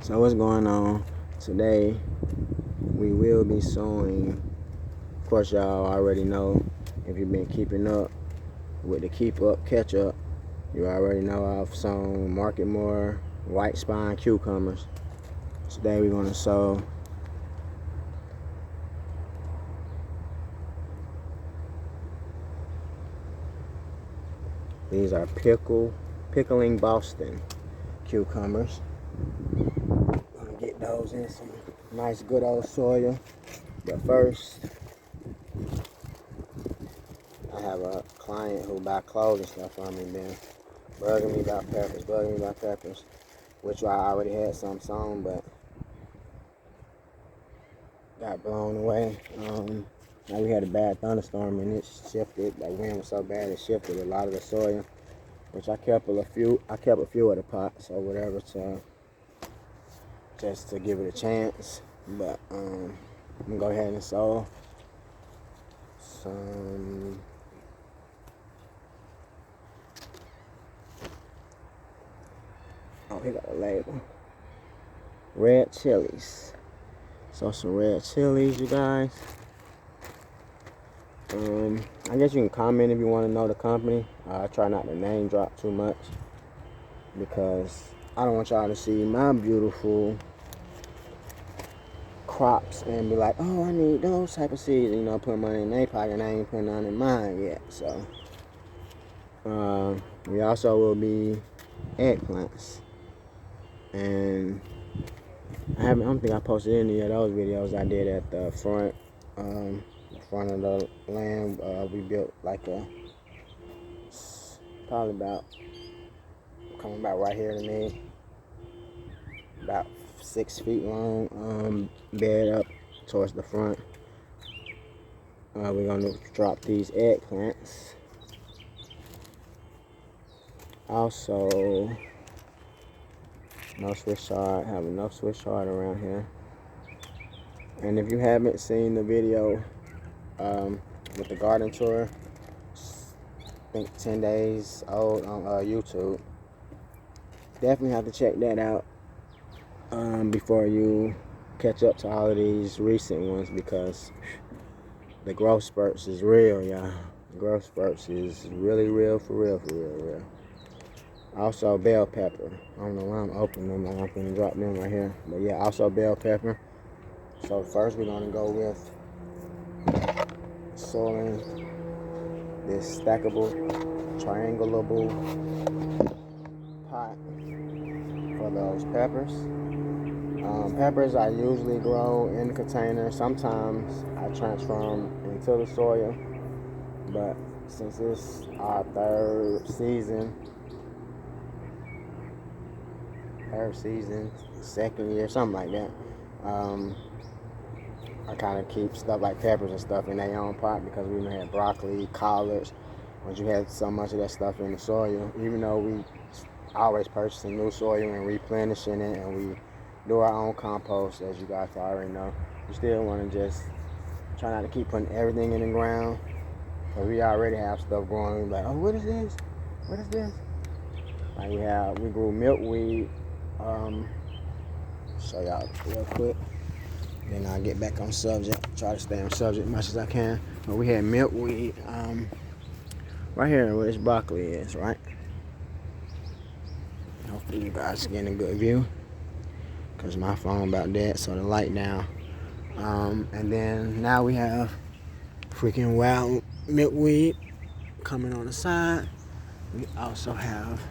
So what's going on today? We will be sowing. Of course, y'all already know if you've been keeping up with the keep up, catch up. You already know I've sown market more white spine cucumbers. Today we're gonna sow these are pickling Boston cucumbers. Gonna get those in some nice good old soil. But first, I have a client who buy clothes and stuff from me, been bugging me about peppers, which I already had some sown, but got blown away. Now we had a bad thunderstorm and it shifted. The wind was so bad it shifted a lot of the soil, which I kept a few of the pots or whatever to just to give it a chance. But I'm gonna go ahead and sow some he got a label. Red chilies. So some red chilies, you guys. I guess you can comment if you want to know the company. I try not to name drop too much because I don't want y'all to see my beautiful crops and be like, oh, I need those type of seeds, and, put money in their pocket and I ain't putting none in mine yet. So we also will be eggplants. And I don't think I posted any of those videos I did at the front of the land. We built like probably about, coming about right here to me, about 6 feet long bed up towards the front. We're gonna drop these eggplants. Also, no Swiss chard, have enough Swiss chard around here. And if you haven't seen the video with the garden tour, I think 10 days old on YouTube, definitely have to check that out before you catch up to all of these recent ones, because the growth spurts is real, y'all. The growth spurts is really real, for real. Also bell pepper. I don't know why I'm opening them. I'm going to drop them right here. But yeah, also bell pepper. So first we're going to go with soiling this stackable, triangulable pot for those peppers. Peppers I usually grow in the container. Sometimes I transfer them into the soil. But since it's our third season, second year, something like that, I kind of keep stuff like peppers and stuff in their own pot, because we had broccoli, collards. Once you had so much of that stuff in the soil, even though we always purchasing new soil and replenishing it, and we do our own compost, as you guys already know, you still want to just try not to keep putting everything in the ground, because we already have stuff growing. Like, oh, what is this? Like we grew milkweed. Show y'all real quick, then I'll get back on subject. Try to stay on subject as much as I can. But we had milkweed right here where this broccoli is, right? Hopefully you guys getting a good view, because my phone about dead, so the light down. And then now we have freaking wild milkweed coming on the side. We also have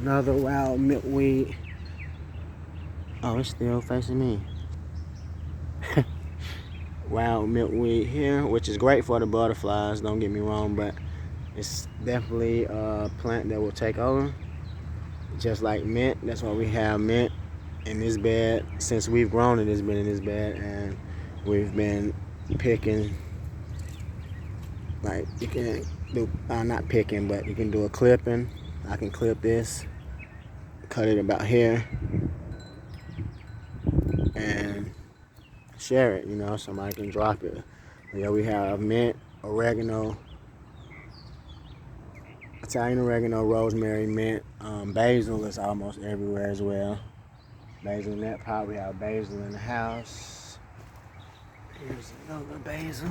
another wild milkweed. Oh, it's still facing me. Wild milkweed here, which is great for the butterflies, don't get me wrong, but it's definitely a plant that will take over, just like mint. That's why we have mint in this bed. Since we've grown it, it's been in this bed, and we've been picking. Like, you can do, not picking, but you can do a clipping. I can clip this, cut it about here, and share it, somebody can drop it. Yeah, we have mint, oregano, Italian oregano, rosemary, mint. Basil is almost everywhere as well. Basil in that pot. We have basil in the house. Here's another basil.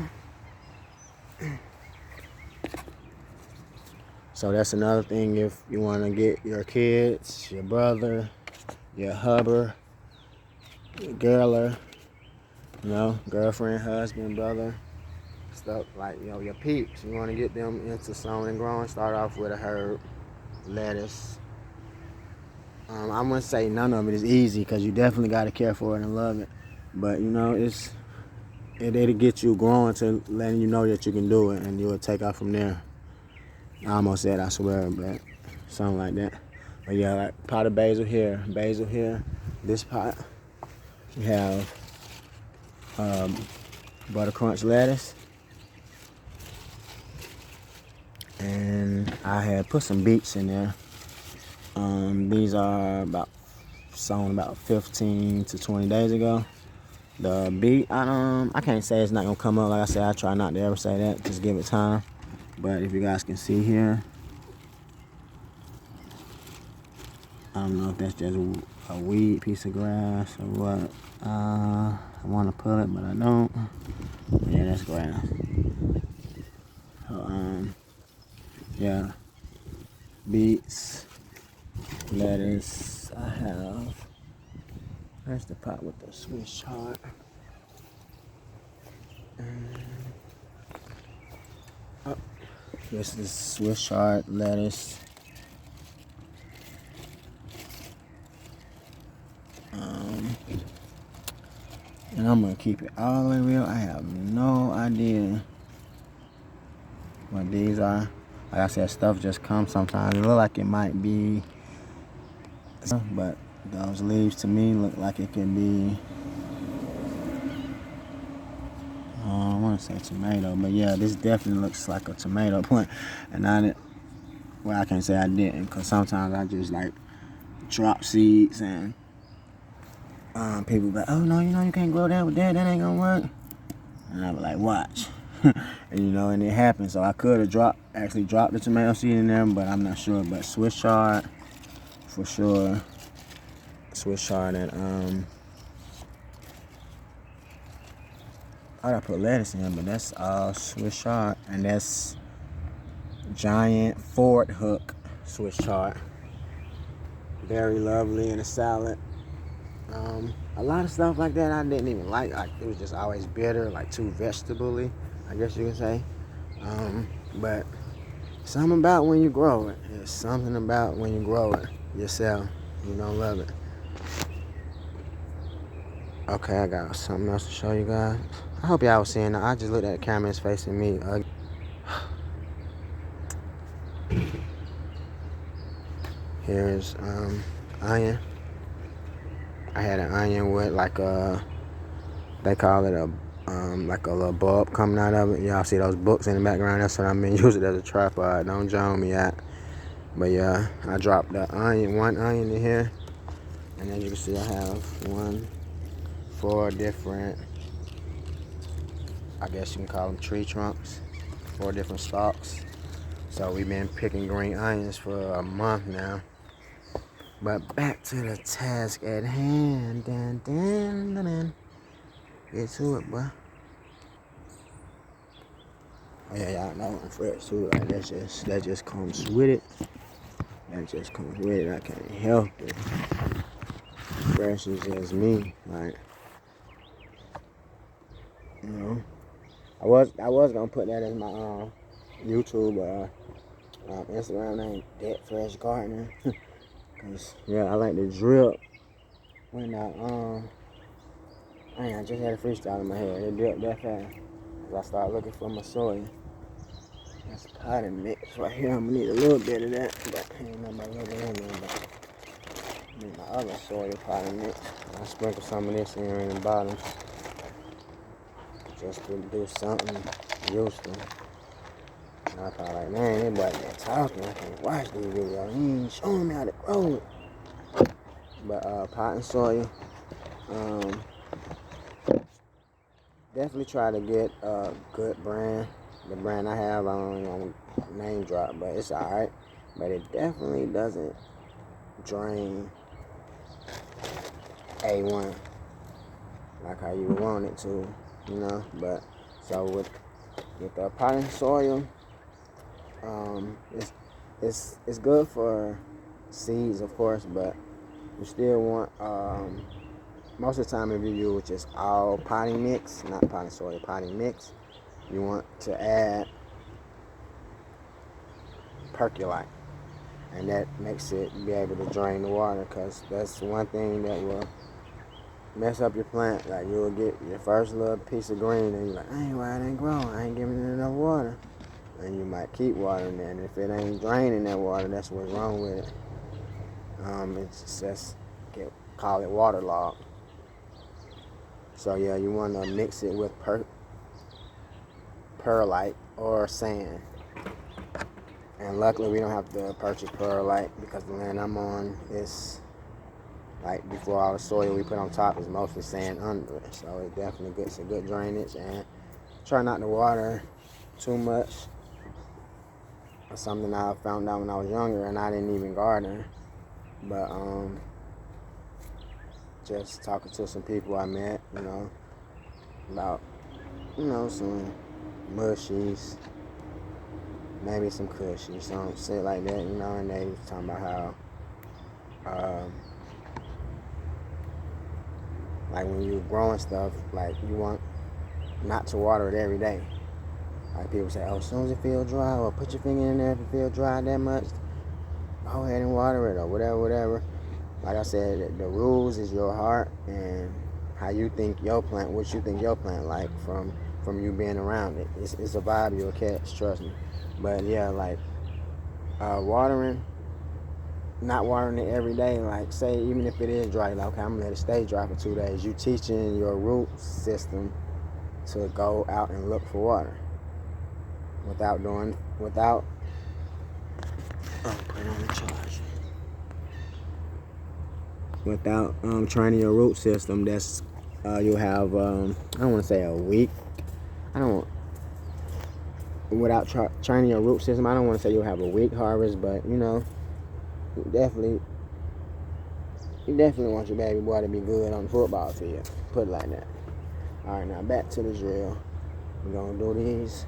So that's another thing if you want to get your kids, your brother, your hubber, your girler, girlfriend, husband, brother, stuff like, your peeps. You want to get them into sowing and growing, start off with a herb, lettuce. I wouldn't say none of it is easy because you definitely got to care for it and love it. But, it'll get you growing to letting you know that you can do it, and you'll take off from there. I almost said I swear, but something like that. But yeah, like pot of basil here. This pot, we have butter crunch lettuce. And I had put some beets in there. These are sown about 15 to 20 days ago. The beet, I can't say it's not gonna come up. Like I said, I try not to ever say that. Just give it time. But if you guys can see here, I don't know if that's just a weed, piece of grass, or what. I want to pull it, but I don't. Yeah, that's grass. So, yeah, beets, lettuce. I have. There's the pot with the Swiss chard. This is Swiss chard lettuce. And I'm gonna keep it all the way real. I have no idea what these are. Like I said, stuff just comes sometimes. It look like it might be, but those leaves to me look like it could be, I want to say tomato, but yeah, this definitely looks like a tomato plant. And I can't say I didn't, because sometimes I just like drop seeds and people be like, oh no, you can't grow that with that ain't gonna work. And I be like, watch. and it happened. So I could have actually dropped the tomato seed in there, but I'm not sure. But Swiss chard, for sure. Swiss chard and I gotta put lettuce in, but that's all Swiss chard, and that's giant Ford hook Swiss chard. Very lovely in a salad. A lot of stuff like that I didn't even like. It was just always bitter, like too vegetable-y, I guess you could say. But something about when you grow it. It's something about when you grow it yourself. You don't love it. Okay, I got something else to show you guys. I hope y'all was seeing that. I just looked at the camera, it's facing me. Here's onion. I had an onion with they call it like a little bulb coming out of it. Y'all see those books in the background? That's what I've been using as a tripod. Don't join me out. But yeah, I dropped one onion in here. And as you can see, I have 4 different, I guess you can call them tree trunks, 4 different stalks. So we've been picking green onions for a month now. But back to the task at hand. Get to it, boy. Oh yeah, y'all know I'm fresh too. Like that just comes with it. That just comes with it. I can't help it. Fresh is just me. Like, I was gonna put that as my YouTube Instagram name, Dead Fresh Gardener. Cause yeah, I like the drip. When I just had a freestyle in my head. It dripped that fast. I started looking for my soil. That's potting mix right here. I'm gonna need a little bit of that, but ain't nobody looking in there. But I need my other soil potting mix. I sprinkle some of this in the bottom just to do something useful. And I probably like, man, this boy not talking. I can't watch these videos. He ain't showing me how to grow it. But potting soil. Definitely try to get a good brand. The brand I have, I don't even name drop, but it's alright. But it definitely doesn't drain A1, like how you would want it to, you know. But so with the potting soil, it's good for seeds, of course, but you still want most of the time if you use just all potting mix, not potting soil, potting mix, you want to add percolite, and that makes it be able to drain the water, because that's one thing that will mess up your plant. Like, you'll get your first little piece of green and you're like, why it ain't growing, I ain't giving it enough water, and you might keep watering it, and if it ain't draining that water, that's what's wrong with it. It's just, call it waterlogged. So yeah, you want to mix it with perlite or sand. And luckily we don't have to purchase perlite, because the land I'm on is, like, before all the soil we put on top is mostly sand under it. So it definitely gets a good drainage, and try not to water too much. That's something I found out when I was younger and I didn't even garden. But just talking to some people I met, about, some mushies, maybe some cushies, some shit like that, and they was talking about how, like, when you're growing stuff, like, you want not to water it every day. Like, people say, as soon as it feels dry, or put your finger in there if it feels dry that much, go ahead and water it, or whatever. Like I said, the rules is your heart and how you think your plant, what you think your plant like from you being around it. It's a vibe you'll catch, trust me. But yeah, like, not watering it every day, like, say, even if it is dry, like, okay, I'm gonna let it stay dry for 2 days. You teaching your root system to go out and look for water without put on the charge. Without training your root system, that's you'll have I don't want to say a week. Without training your root system, I don't want to say you'll have a weak harvest, but you definitely want your baby boy to be good on the football field. Put it like that. All right, now back to the drill. We're gonna do these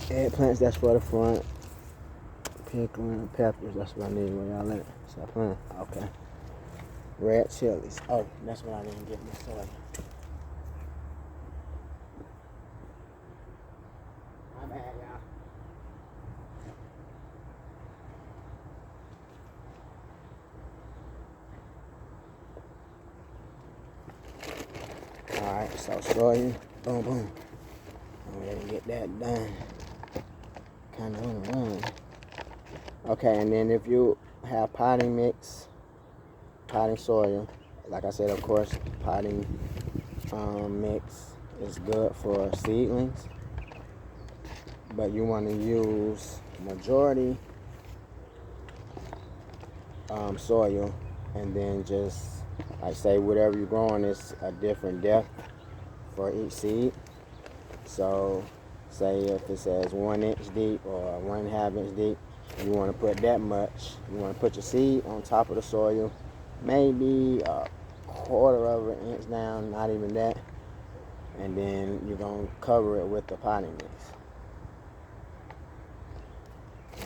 eggplants. That's for the front. Pickling peppers. That's what I need. Where y'all at? Stop playing. Okay. Red chilies. Oh, that's what I didn't get my soil. My bad, y'all. Alright, so soil. Boom, boom. I'm ready to get that done. Kind of on the run. Okay, and then if you have potting soil, like I said, of course, potting mix is good for seedlings, but you want to use majority soil, and then just, like, say whatever you're growing is a different depth for each seed. So say if it says 1 inch deep or 1.5 inch deep, you want to put that much. You want to put your seed on top of the soil, maybe a 1/4 of an inch down, not even that, and then you're going to cover it with the potting mix.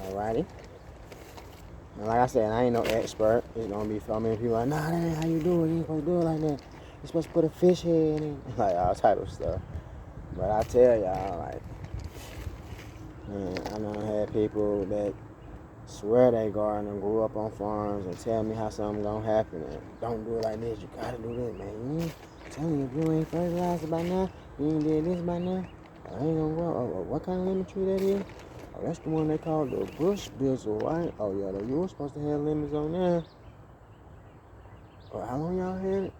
Alrighty. And like I said, I ain't no expert. It's going to be so many people like, nah, that ain't how you do it. You ain't supposed to do it like that. You're supposed to put a fish head in. Like, all type of stuff. But I tell y'all, like, man, I done had people that swear they garden and grew up on farms and tell me how something gonna happen, and don't do it like this, you gotta do this, man. I'm telling you, if you ain't fertilized by now, you ain't did this by now, I ain't gonna grow. Oh, what kind of lemon tree that is? Oh, that's the one they call the bush bizzle, right? Oh yeah, you were supposed to have lemons on there. Oh, how long y'all had it?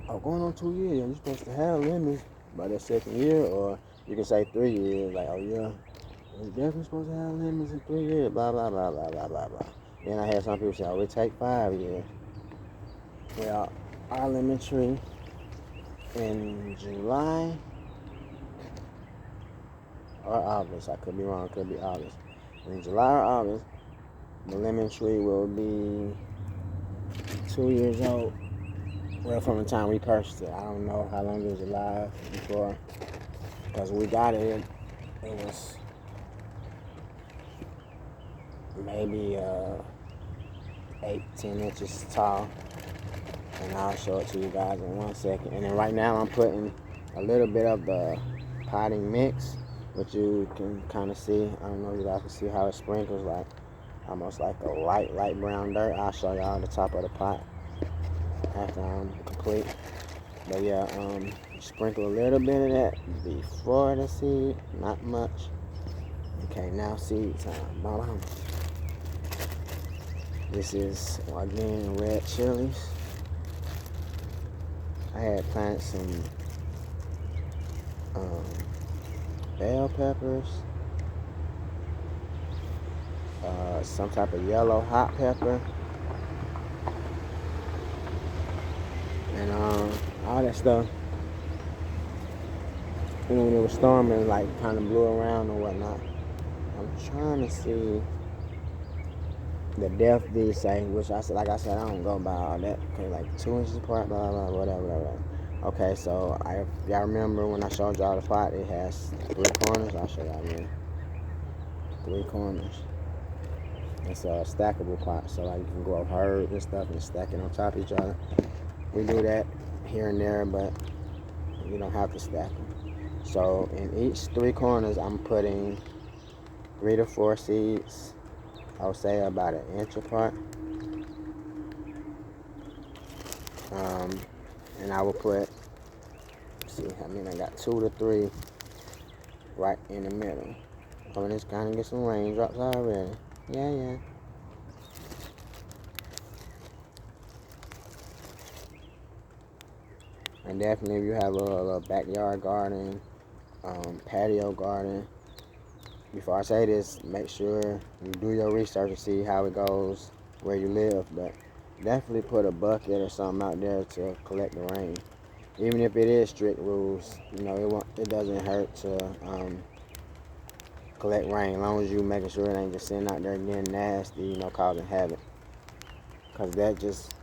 Oh, going on 2 years. You're supposed to have lemons by that 2nd year, or you can say 3 years. Like, oh yeah, you're definitely supposed to have lemons in 3 years. Blah blah blah blah blah blah blah. Then I had some people say, oh, it take 5 years. Well, our lemon tree in July or August, I could be wrong, it could be August. In July or August, the lemon tree will be 2 years old. Well, from the time we purchased it, I don't know how long it was alive before, because we got it, it was maybe 8-10 inches tall, and I'll show it to you guys in 1 second. And then right now I'm putting a little bit of the potting mix, which you can kind of see. I don't know if you guys can see how it sprinkles, like almost like a light brown dirt. I'll show y'all the top of the pot after I'm complete. But yeah, sprinkle a little bit of that before the seed, not much. Okay, now seed time. Bam. This is, again, red chilies. I had planted some bell peppers, some type of yellow hot pepper, and all that stuff. You know, when it was storming, like kind of blew around or whatnot. I'm trying to see the depth these say, which I said, like I said, I don't go by all that. Okay, like 2 inches apart, blah blah, whatever. Okay, so y'all remember when I showed y'all the pot, it has 3 corners. I'll show y'all again. 3 corners. It's a stackable pot, so like you can go up herbs and stuff and stack it on top of each other. We do that here and there, but you don't have to stack them. So in each 3 corners, I'm putting 3 to 4 seeds. I would say about 1 inch apart. And I will put, see, I mean, I got 2 to 3 right in the middle. Oh, let's kind of get some raindrops already. Yeah. And definitely, if you have a little backyard garden, patio garden, before I say this, make sure you do your research to see how it goes where you live. But definitely put a bucket or something out there to collect the rain. Even if it is strict rules, you know, it doesn't hurt to collect rain, as long as you making sure it ain't just sitting out there getting nasty, you know, causing havoc. Because that just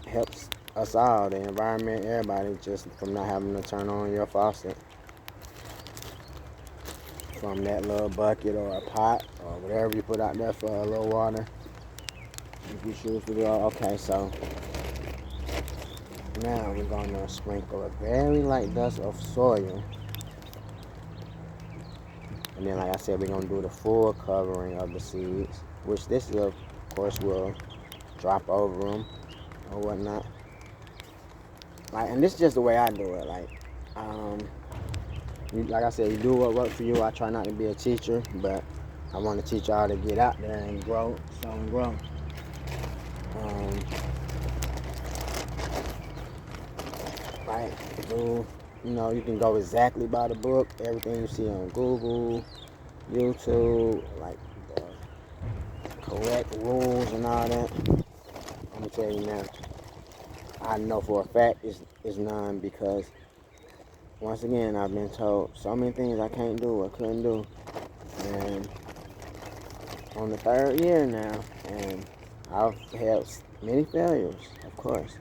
helps us all, the environment, everybody, just from not having to turn on your faucet from that little bucket or a pot or whatever you put out there for a little water. If you choose to do it. Okay, so now we're going to sprinkle a very light dust of soil. And then, like I said, we're going to do the full covering of the seeds, which this, of course, will drop over them or whatnot. Like, and this is just the way I do it. Like I said, you do what works for you. I try not to be a teacher, but I want to teach y'all to get out there and grow, sow and grow. You know, you can go exactly by the book. Everything you see on Google, YouTube, like the correct rules and all that. I'm gonna tell you now, I know for a fact it's none, because once again, I've been told so many things I can't do or couldn't do. And on the 3rd year now, and I've had many failures, of course.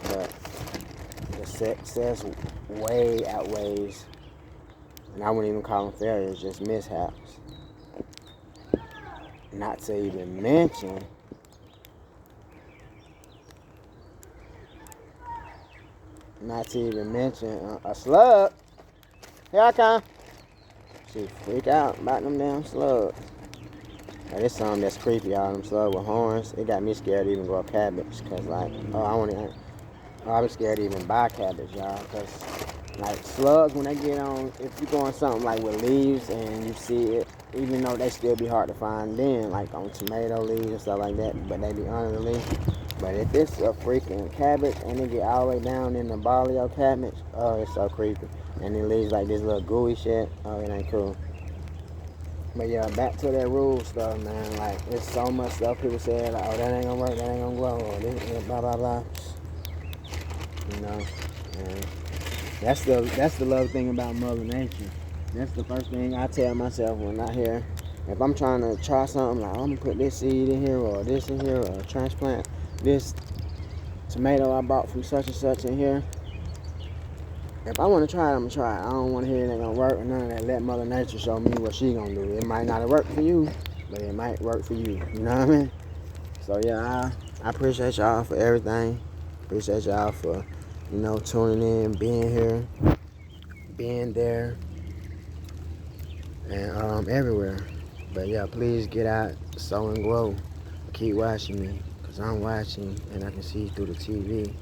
But the success way outweighs, and I wouldn't even call them failures, just mishaps. Not to even mention a slug. Here I come. She freak out about them damn slugs. Now this something that's creepy, y'all. Them slugs with horns. It got me scared to even grow cabbage, cause like, I was scared to even buy cabbage, y'all, cause like slugs, when they get on, if you go on something like with leaves and you see it, even though they still be hard to find then, like on tomato leaves and stuff like that, but they be under the leaf. But if it's a freaking cabbage and it get all the way down in the ball of your cabbage, oh, it's so creepy. And it leaves like this little gooey shit. Oh, it ain't cool. But yeah, back to that rule stuff, man. Like, it's so much stuff people say, like, oh, that ain't gonna work, that ain't gonna grow, or this, blah, blah, blah. You know, and that's the love thing about Mother Nature. That's the first thing I tell myself when I hear, if I'm trying to try something, like, I'm gonna put this seed in here, or this in here, or transplant this tomato I bought from such and such in here. If I want to try it, I'm going to try it. I don't want to hear it ain't going to work or none of that. Let Mother Nature show me what she going to do. It might not have worked for you, but it might work for you. You know what I mean? So, yeah, I appreciate y'all for everything. Appreciate y'all for, tuning in, being here, being there, and everywhere. But, yeah, please get out, sow and grow. Keep watching me, because I'm watching and I can see through the TV.